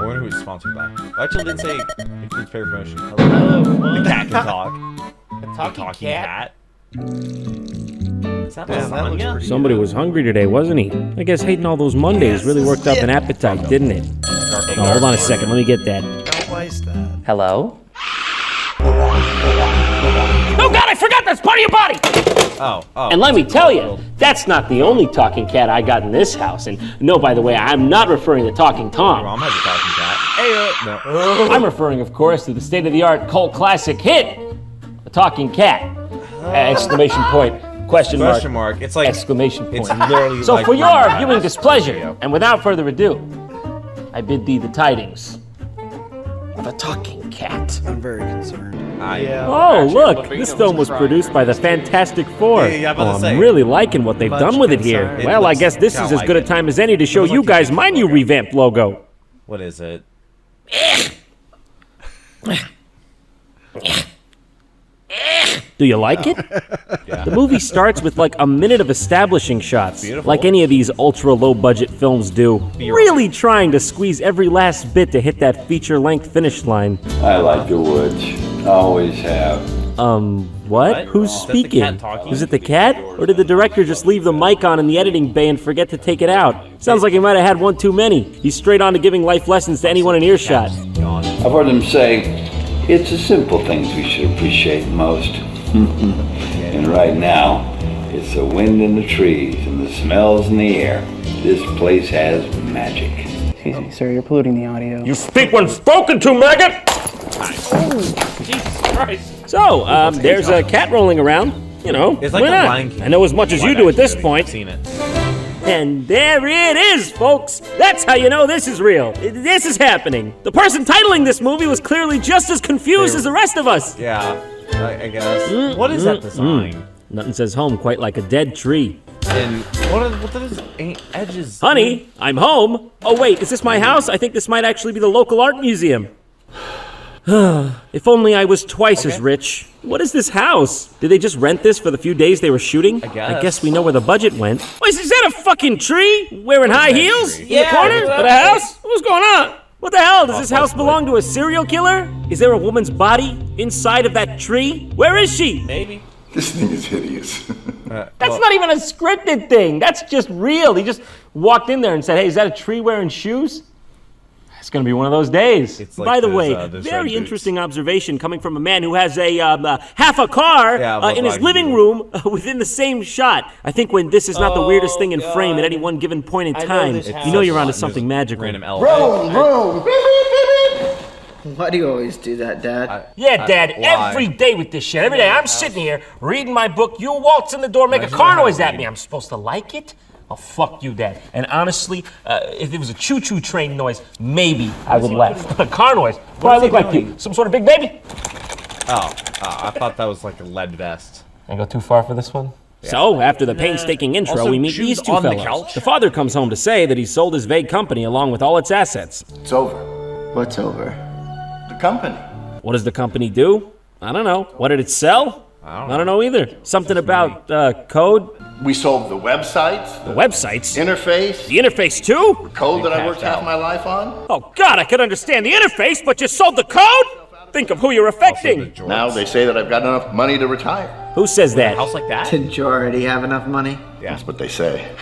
I wonder who it's sponsored by. I actually didn't say includes paid promotion. Hello. The cat can talk. A talking cat. Is that lasagna? Somebody was hungry today, wasn't he? I guess hating all those Mondays really worked up an appetite, didn't it? Oh, hold on a second, let me get that. Don't waste that. Hello? Oh God, I forgot that's part of your body! Oh. And let me tell you, that's not the only talking cat I got in this house. And no, by the way, I'm not referring to Talking Your Tom. mom has a talking cat. Hey, no. I'm referring, of course, to the state-of-the-art cult classic hit, The Talking Cat. Exclamation point, question mark, It's like exclamation point. It's literally So like for your one viewing badass displeasure, video. and without further ado, I bid thee the tidings of a talking cat. I'm very concerned. Oh, look, this film was produced by the Fantastic Four. Yeah, about to Oh, say. I'm really liking what they've done with it here. concerned. Well, I looks guess this is kinda as like good a it. time as any to show looks you like guys the my new logo. revamped logo. What is it? Do you like it? Yeah. The movie starts with like a minute of establishing shots, Beautiful. like any of these ultra low budget films do. Really trying to squeeze every last bit to hit that feature length finish line. I like the woods. Always have. What? Who's Is that the speaking? cat talking? Is it the cat? Or did the director just leave the mic on in the editing bay and forget to take it out? Sounds like he might have had one too many. He's straight on to giving life lessons to anyone in earshot. I've heard them say, it's the simple things we should appreciate most. And right now, it's the wind in the trees and the smells in the air. This place has magic. Excuse me, sir, you're polluting the audio. You speak when spoken to, maggot! Jesus Christ. So, there's a cat rolling around. You know, It's like why the not? Lion King. I know as much as you do at this point. I've seen it. And there it is, folks. That's how you know this is real. This is happening. The person titling this movie was clearly just as confused as the rest of us. Yeah, I guess. What is that design? Nothing says home quite like a dead tree. And what are those edges? Honey, I'm home. Oh wait, is this my house? I think this might actually be the local art museum. If only I was twice as rich. What is this house? Did they just rent this for the few days they were shooting? I guess we know where the budget went. Wait, is that a fucking tree? Wearing high heels? tree? In the corner of the house? What's going on? What the hell? Does this house belong to a serial killer? Is there a woman's body inside of that tree? Where is she? Maybe. This thing is hideous. That's not even a scripted thing. That's just real. He just walked in there and said, hey, is that a tree wearing shoes? It's gonna be one of those days. It's like By the those, way, those red very boots. interesting observation coming from a man who has a half a car in his Volkswagen living room within the same shot. I think when this is not the weirdest thing in frame at any one given point in time, this you know you're onto There's something magical. Random elephant. Why do you always do that, Dad? Yeah, Dad, why? every day with this shit. Every day I'm sitting here reading my book. You waltz in the door, make a car noise at me. I'm supposed to like it? Oh, fuck you, Dad. And honestly, if it was a choo-choo train noise, maybe I would laugh. But a car noise, what do I look like to you? Some sort of big baby? Oh, I thought that was like a lead vest. I go too far for this one? So, after the painstaking intro, Also, we meet shoes these two on the fellows. couch. The father comes home to say that he sold his vague company along with all its assets. It's over. What's over? The company. What does the company do? I don't know. What did it sell? I don't know either. Something about code? We sold the websites, The websites? interface, The interface too? code that I worked cashed half out. my life on. Oh God, I could understand the interface, but you sold the code? Think of who you're affecting. Now they say that I've got enough money to retire. Who says that? House like that? Didn't you already have enough money? That's what they say.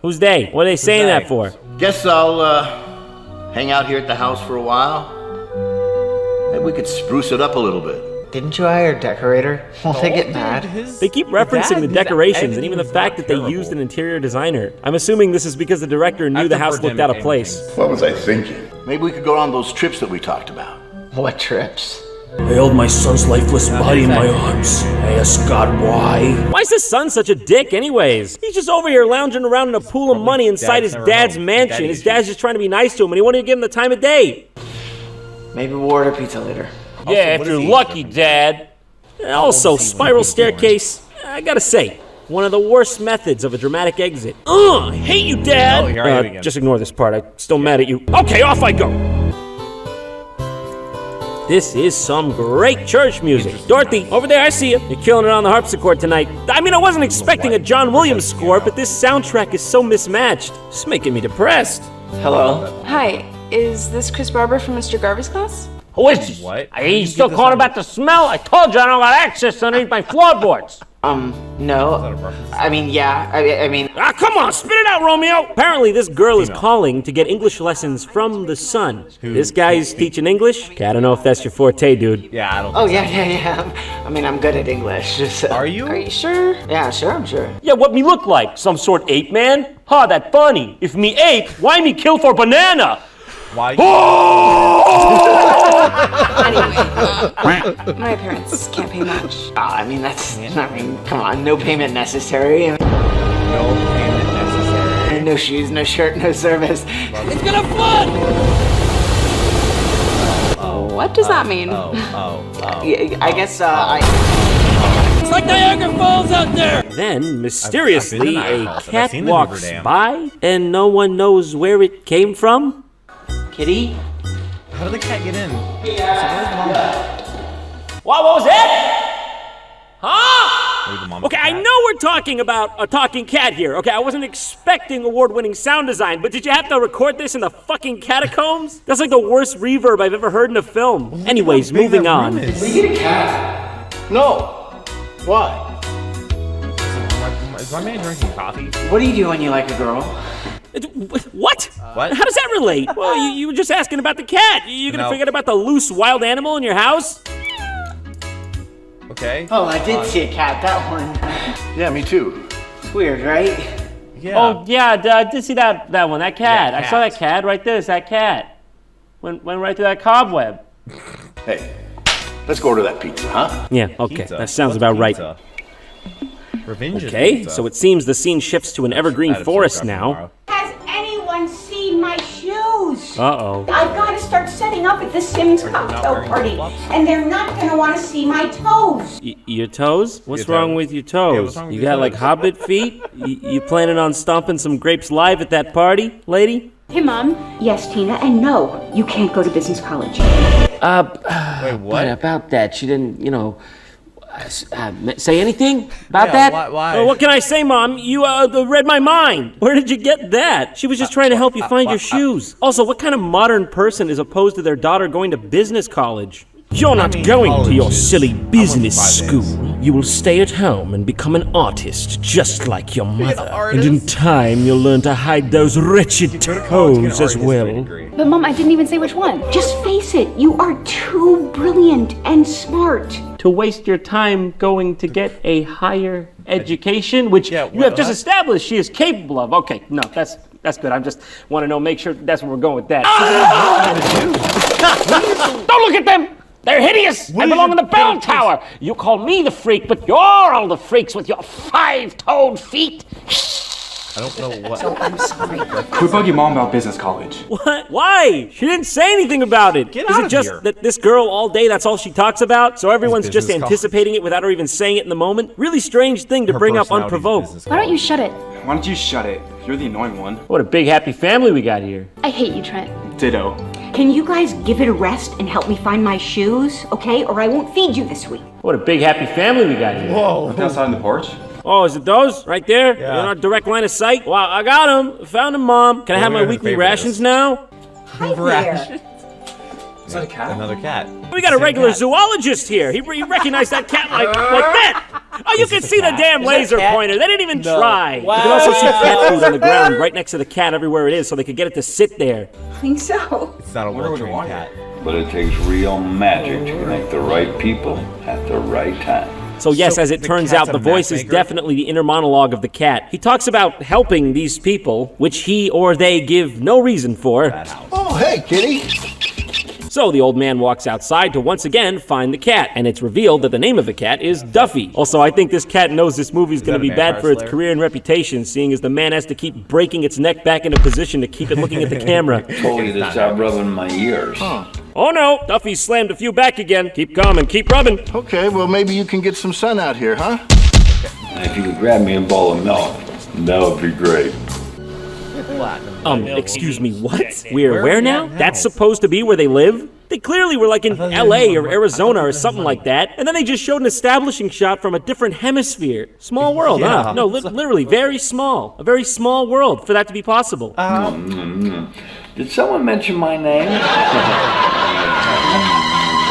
Who's they? What are they saying they? that for? Guess I'll hang out here at the house for a while. Maybe we could spruce it up a little bit. Didn't you hire a decorator? Won't they get mad? They keep referencing the decorations and even the fact that they used an interior designer. I'm assuming this is because the director knew the house looked out of place. What was I thinking? Maybe we could go on those trips that we talked about. What trips? I held my son's lifeless body in my arms. I asked God why. Why is his son such a dick anyways? He's just over here lounging around in a pool of money inside his dad's mansion. His dad's just trying to be nice to him and he won't even give him the time of day. Maybe we'll order pizza later. Yeah, if you're lucky, Dad. Also, spiral staircase, I gotta say, one of the worst methods of a dramatic exit. I hate you, Dad! Oh, here I am again. Just ignore this part, I'm still mad at you. Okay, off I go! This is some great church music. Dorothy, over there, I see you. You're killing it on the harpsichord tonight. I mean, I wasn't expecting a John Williams score, but this soundtrack is so mismatched. It's making me depressed. Hello? Hi, Is this Chris Barber from Mr. Garvey's class? Who is this? What? Hey, you still calling about the smell? I told you I don't got access underneath my floorboards. No. I mean, yeah. I mean. Ah, come on, spit it out, Romeo. Apparently, this girl is calling to get English lessons from the son. This guy's teaching English? Okay, I don't know if that's your forte, dude. Yeah, I don't Oh, think yeah. I mean, I'm good at English. So. Are you? Are you sure? Yeah, sure, I'm sure. Yeah, what me look like? Some sort ape man? Ha, that funny. If me ape, why me kill for banana? Why? Anyway, my parents can't pay much. I mean, come on, no payment necessary. No payment necessary. No shoes, no shirt, no service. It's gonna flood! What does that mean? Yeah, I guess, It's like Niagara Falls out there! Then, mysteriously, I've been to Niagara a Falls, and I've cat seen the walks Hoover Dam. by, and no one knows where it came from? Kitty? How did the cat get in? So where's the mom at? What was it? Huh? Where's the mom Okay, at the I cat? know we're talking about a talking cat here. Okay, I wasn't expecting award-winning sound design, but did you have to record this in the fucking catacombs? That's like the worst reverb I've ever heard in a film. Anyways, How big moving that on. room is. Get a cat. No. Why? Is my man drinking coffee? What do you do when you like a girl? What? What? How does that relate? Well, you were just asking about the cat. You gonna No. forget about the loose wild animal in your house? Okay. Oh, I did see a cat, that one. Yeah, me too. It's weird, right? Yeah. Oh, yeah, I did see that one, that cat. Yeah, I saw that cat right there, it's that cat. Went right through that cobweb. Hey, let's go to that pizza, huh? Yeah, okay, Pizza. that sounds What's about right. pizza? Revenge is Okay, pizza. so it seems the scene shifts to an evergreen Added forest photograph now. tomorrow. Has anyone seen my shoes? Uh-oh. I've got to start setting up at the Sims cocktail wearing party, flip-flops? and they're not going to want to see my toes. Your toes? What's Your wrong toes. with your Yeah, toes? what's wrong with You your got like toes? hobbit feet? You planning on stomping some grapes live at that party, lady? Hey, Mom. Yes, Tina, and no, you can't go to business college. Wait, But what? about that, she didn't, say anything about Yeah, that? why? What can I say, Mom? You read my mind. Where did you get that? She was just trying to help you find your shoes. Also, what kind of modern person is opposed to their daughter going to business college? You're not going to your silly business school. You will stay at home and become an artist, just like your mother. And in time, you'll learn to hide those wretched toes as well. But, Mom, I didn't even say which one. Just face it, you are too brilliant and smart. To waste your time going to get a higher education, which Yeah, you have just what? established she is capable of. Okay, no, that's good. I just want to make sure that's where we're going with that. Don't look at them! They're hideous! I belong in the bell tower! You call me the freak, but you're all the freaks with your 5-toed feet! I don't know what. Quit bugging mom about business college. What? Why? She didn't say anything about it. Get Is out it of just here. that this girl all day, that's all she talks about? So everyone's just business anticipating it without her even saying it in the moment? Really strange thing to Her bring up personality's unprovoked. business Why don't you college. shut it? Why don't you shut it? You're the annoying one. What a big happy family we got here. I hate you, Trent. Ditto. Can you guys give it a rest and help me find my shoes, okay? Or I won't feed you this week. What a big happy family we got here. Look outside on the porch. Oh, is it those? Right there? Yeah. You're not direct line of sight? Wow, I got them. Found them, Mom. Can I have we my got a weekly favorite rations list. now? Hi there. Is that a cat? Another cat. We got a Same regular cat. zoologist here. He recognized that cat like that. Oh, you can see the damn laser pointer. They didn't even try. You can also see cat food on the ground right next to the cat everywhere it is so they could get it to sit there. I think so. It's not a well-trained cat. But it takes real magic to connect the right people at the right time. So yes, So as it the turns cat's out, a the voice is matchmaker? definitely the inner monologue of the cat. He talks about helping these people, which he or they give no reason for. Oh, hey, kitty. So the old man walks outside to once again find the cat, and it's revealed that the name of the cat is Duffy. Also, I think this cat knows this movie's gonna that be a bad vampire for its slayer? career and reputation, seeing as the man has to keep breaking its neck back into position to keep it looking at the camera. Told you to stop rubbing my ears. Oh no, Duffy slammed a few back again. Keep calm and keep rubbing. Okay, well, maybe you can get some sun out here, huh? And if you could grab me a bowl of milk, that would be great. Excuse me, what? We're Where where are we now? at now? That's supposed to be where they live? They clearly were like in thought they LA didn't or have Arizona or money. something like that, and then they just showed an establishing shot from a different hemisphere. Small world, huh? Yeah. No, literally very small. A very small world for that to be possible. Did someone mention my name?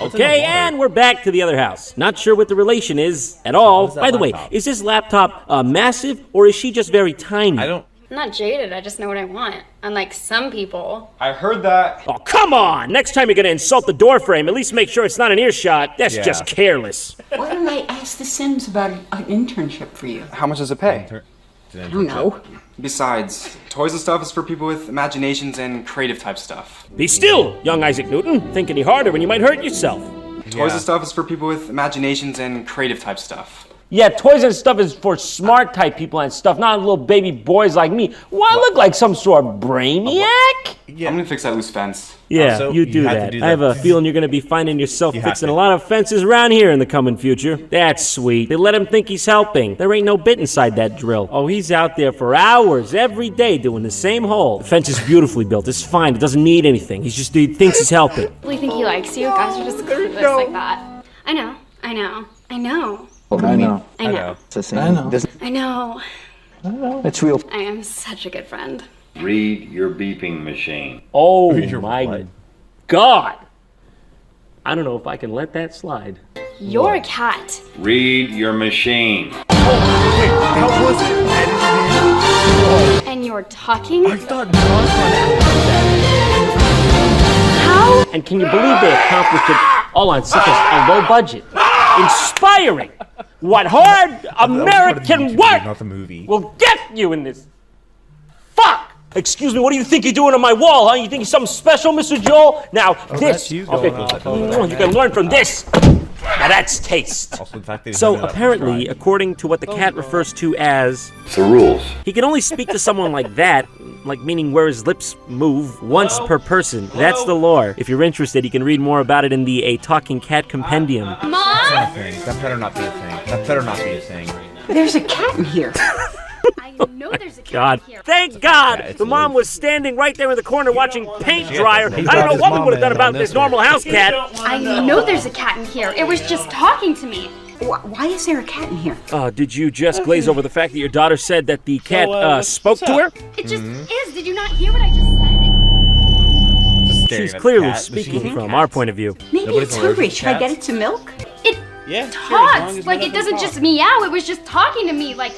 Okay, and we're back to the other house. Not sure what the relation is at all. By the way, is this laptop massive, or is she just very tiny? I'm not jaded, I just know what I want. Unlike some people. I heard that. Oh, come on! Next time you're gonna insult the door frame, at least make sure it's not an earshot. That's just careless. Why don't I ask the Sims about an internship for you? How much does it pay? I don't know. Besides, toys and stuff is for people with imaginations and creative type stuff. Be still, young Isaac Newton. Think any harder and you might hurt yourself. Toys and stuff is for people with imaginations and creative type stuff. Yeah, toys and stuff is for smart type people and stuff, not little baby boys like me. Well, I look like some sort of brainiac. I'm gonna fix that loose fence. Yeah, Also, you do you have that. to do I have that. a feeling you're going to be finding yourself You have fixing to. a lot of fences around here in the coming future. That's sweet. They let him think he's helping. There ain't no bit inside that drill. Oh, he's out there for hours every day doing the same hole. The fence is beautifully built. It's fine. It doesn't need anything. He thinks he's helping. I really think he likes you. Guys are just clueless like that. I know. I know. I know. I know. I know. It's the same. I know. I know. It's real. I am such a good friend. Read your beeping machine. Oh my God. I don't know if I can let that slide. You're a cat. Read your machine. How was it? And you're talking? I thought JonTron How? And can you believe they accomplished it all on such a low budget? Inspiring! What hard American work Not the movie. will get you in this. Fuck! Excuse me, what do you think you're doing on my wall, huh? You think you're something special, Mr. Joel? Now, this. that's you going you can learn from this. Now that's taste. Also, the fact that he So doesn't know that apparently, was according to what the cat refers to as, It's the rules. he can only speak to someone like that, like meaning where his lips move, once per person. That's the lore. If you're interested, you can read more about it in the A Talking Cat Compendium. Mom? right. That better not be a thing. That better not be a thing. There's a cat in here. I know there's a cat God. here. Thank God! it's The mom was standing right there in the corner watching paint dryer. I He don't brought know his what we mom would have done in about on this this one. normal house cat. I know there's a cat in here. It was just talking to me. Why is there a cat in here? Oh, did you just glaze over the fact that your daughter said that the cat spoke to her? It just is. Did you not hear what I just said? Just staring She's at the clearly cat, but speaking she's- from our point of view. Maybe Nobody's it's hungry. allergic to Should I get cats? it some milk? It talks. Like it doesn't just meow. It was just talking to me. Like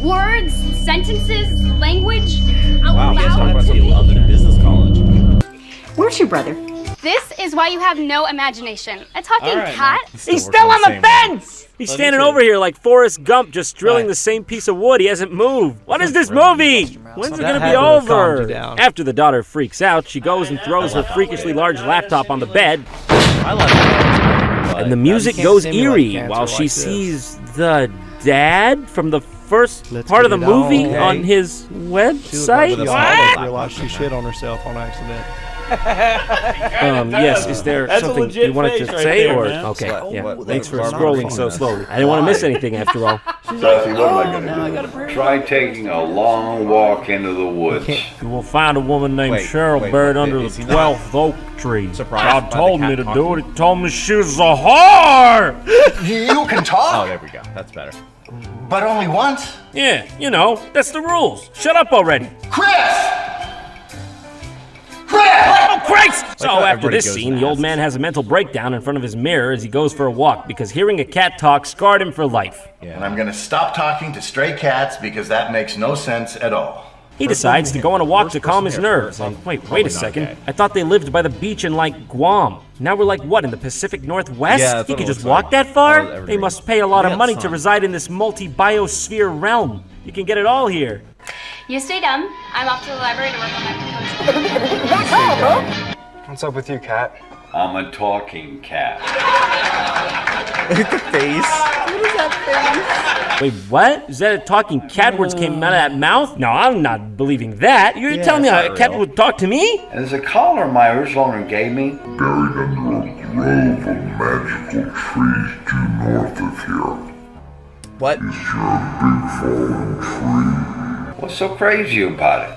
words, sentences, language out Wow, you guys talk loud about to something me. other than business college. Where's your brother? This is why you have no imagination. A talking cat? He's still on the fence! He's standing over here like Forrest Gump, just drilling the same piece of wood. He hasn't moved. What is this movie? When's it gonna be over? After the daughter freaks out, she goes and throws her freakishly large laptop on the bed. I like that. And the music goes eerie while she sees the dad from the first part of the movie on his website. She realized she shit on herself on accident. Yes, is there something you wanted to say? Okay, yeah. Thanks for scrolling so slowly. I didn't want to miss anything after all. Dorothy, what am I gonna do? Try taking a long walk into the woods. You will find a woman named Wait, Cheryl wait, buried wait, under is the he not 12th oak tree. surprised God by the told me cat to talking? do it. He told me she was a whore! You can talk, Oh, there we go. That's better. but only once. Yeah, you know, that's the rules. Shut up already. Chris! Oh, Christ! So how after everybody this goes scene, the old man has a mental breakdown in front of his mirror as he goes for a walk because hearing a cat talk scarred him for life. And I'm gonna stop talking to stray cats because that makes no sense at all. He decides to go on a walk to calm his nerves. And wait a second. I thought they lived by the beach in like Guam. Now we're like what, in the Pacific Northwest? Yeah, that's He what could it just looks like. walk that far? Oh, They Evergreen. must pay a lot of Yeah, money to son. reside in this multi-biosphere realm. You can get it all here. You stay dumb. I'm off to the library to work on my proposal. What's up with you, cat? I'm a talking cat. Wait, what? Is that a talking cat words came out of that mouth? No, I'm not believing that. You're telling me a cat would talk to me? And there's a collar my Irish owner gave me. Buried under a grove of magical trees due north of here. What? Is your big fallen tree? What's so crazy about it?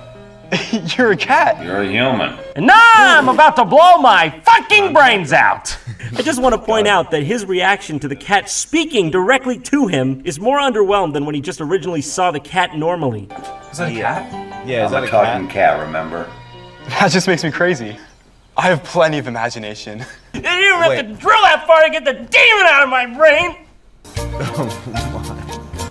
You're a cat. You're a human. And now I'm about to blow my fucking brains out! I just want to point out that his reaction to the cat speaking directly to him is more underwhelmed than when he just originally saw the cat normally. Is that a cat? Yeah, is I'm that a a talking cat? cat, remember? That just makes me crazy. I have plenty of imagination. You didn't even have to drill that far to get the demon out of my brain!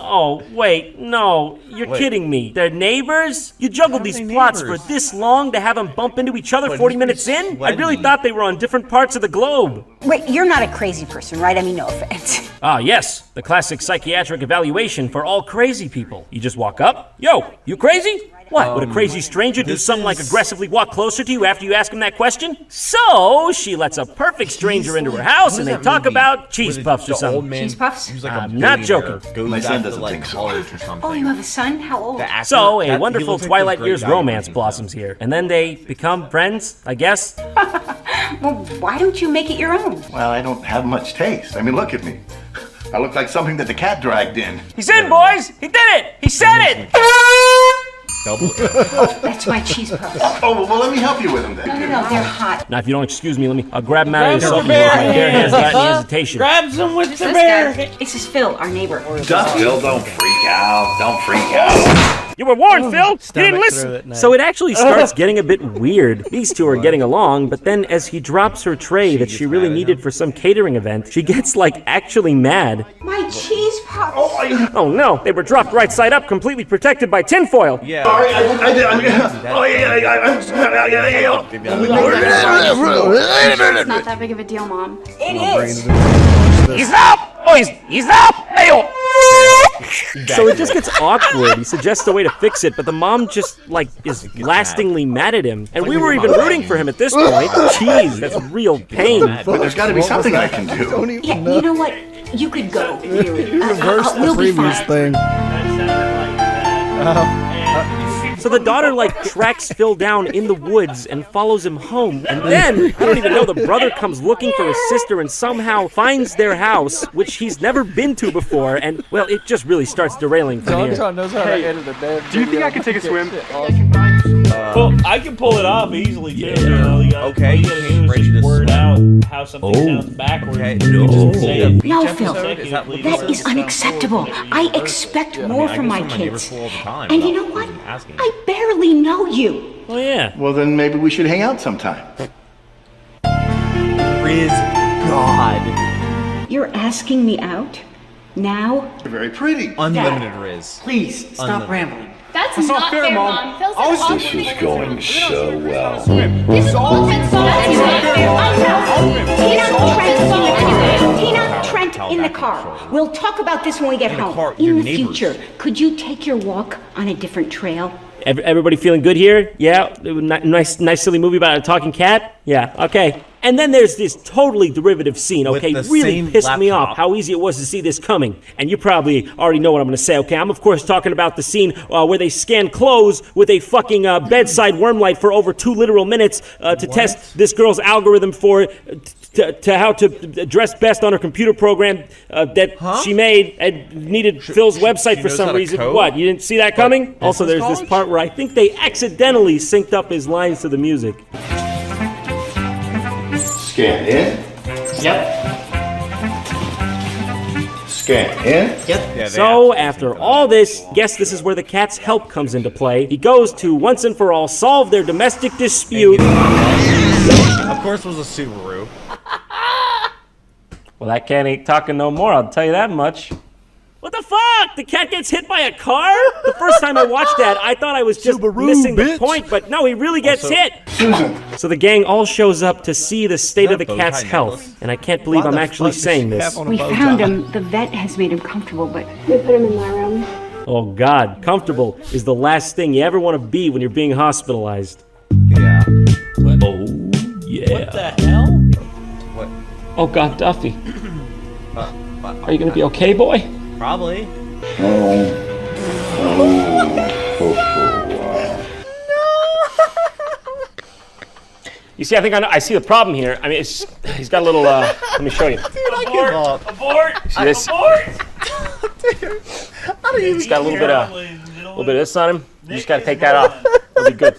Oh, wait, no, you're kidding me. They're neighbors? You juggled these plots for this long to have them bump into each other 40 minutes in? I really thought they were on different parts of the globe. Wait, you're not a crazy person, right? I mean, no offense. Ah, yes, the classic psychiatric evaluation for all crazy people. You just walk up, yo, you crazy? What, would a crazy stranger do something like aggressively walk closer to you after you ask him that question? So, she lets a perfect stranger into her house and they talk about cheese puffs or something. Cheese puffs? I'm not joking. My son doesn't think so. Oh, you have a son? How old? So, a wonderful Twilight Years romance blossoms here. And then they become friends, I guess. Well, why don't you make it your own? Well, I don't have much taste. I mean, look at me. I look like something that the cat dragged in. He's in, boys! He did it! He said it! Oh, that's my cheese puffs. Oh, well, let me help you with them then. No, they're hot. Now, if you don't excuse me, I'll grab him out of his soap with my bare hands without any hesitation. Grab some with the bear. This is Phil, our neighbor. Phil, don't freak out. Don't freak out. You were warned, Phil! You didn't listen! So it actually starts getting a bit weird. These two are getting along, but then as he drops her tray that she really needed for some catering event, she gets, like, actually mad. My cheese puffs! Oh no, they were dropped right side up, completely protected by tinfoil. Sorry, It's not that big of a deal, Mom. It is! He's up! Oh, he's up! Hey-oh! So it just gets awkward. He suggests a way to fix it, but the mom just, like, is lastingly mad at him. And we were even rooting for him at this point. Jeez, that's real pain. But there's got to be something I can do. Yeah, you know what? You could go, really. Reverse the we'll be previous fine. thing. So the daughter, like, tracks Phil down in the woods and follows him home. And then, I don't even know, the brother comes looking for his sister and somehow finds their house, which he's never been to before. And, well, it just really starts derailing from here. JonTron knows how to edit a damn Do you think I could take a swim? Well, I can pull it off easily too. You know, you gotta, Okay. all you gotta do is just word out how something sounds backwards. Okay. You just say a beach No, Phil, episode, that is unacceptable. I expect more from my kids. And you know what? I barely know you. Oh, yeah. Well, then maybe we should hang out sometime. Riz God. You're asking me out? Now? You're very pretty. Unlimited Riz. Please, stop rambling. That's not fair, Mom. Phil said all This is going so well. This is all Trent Tina, Trent in the car. We'll talk about this when we get home. In the future, could you take your walk on a different trail? Everybody feeling good here? Yeah? Nice silly movie about a talking cat? Yeah, okay. And then there's this totally derivative scene, okay? Really pissed me off how easy it was to see this coming. And you probably already know what I'm gonna say, okay? I'm of course talking about the scene where they scan clothes with a fucking bedside worm light for over 2 literal minutes to test this girl's algorithm for to how to dress best on her computer program that she made and needed Phil's website for some reason. What, you didn't see that coming? Also, there's this part where I think they accidentally synced up his lines to the music. Scan in. Yep. Scan in. Yep. So, after all this, guess this is where the cat's help comes into play. He goes to, once and for all, solve their domestic dispute. Of course it was a Subaru. Well, that cat ain't talking no more, I'll tell you that much. What the fuck? The cat gets hit by a car? The first time I watched that, I thought I was just missing the point, but no, he really gets hit. Susan. So the gang all shows up to see the state of the cat's health, and I can't believe I'm actually saying this. We found him. The vet has made him comfortable, but We put him in my room. Oh God, comfortable is the last thing you ever want to be when you're being hospitalized. Yeah. Oh, yeah. What the hell? What? Oh God, Duffy. Are you gonna be okay, boy? Probably. You see, I think I see the problem here. I mean, he's got a little, let me show you. Abort! See this? He's got a little bit of this on him. You just gotta take that off. It'll be good.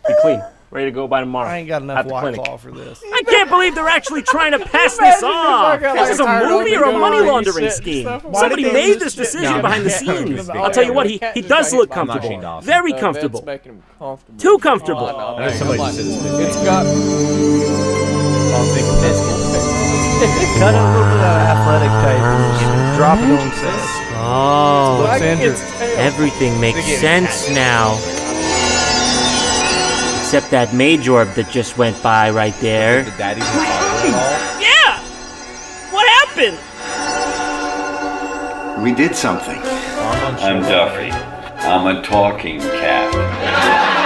Be clean. ready to go by tomorrow. I ain't got enough at the White clinic. Claw for this. I can't believe they're actually trying to pass this off. Is this a movie or a money laundering scheme? Somebody made this decision behind the scenes. I'll tell you what, he does look comfortable. Very comfortable. Too comfortable. Somebody just said this. It's got. Cut a little bit of athletic tape and just drop it on set. Oh, It's everything makes sense now. Except that mage orb that just went by right there. The daddy's in at all. Yeah! What happened? We did something. I'm Duffy. I'm a talking cat.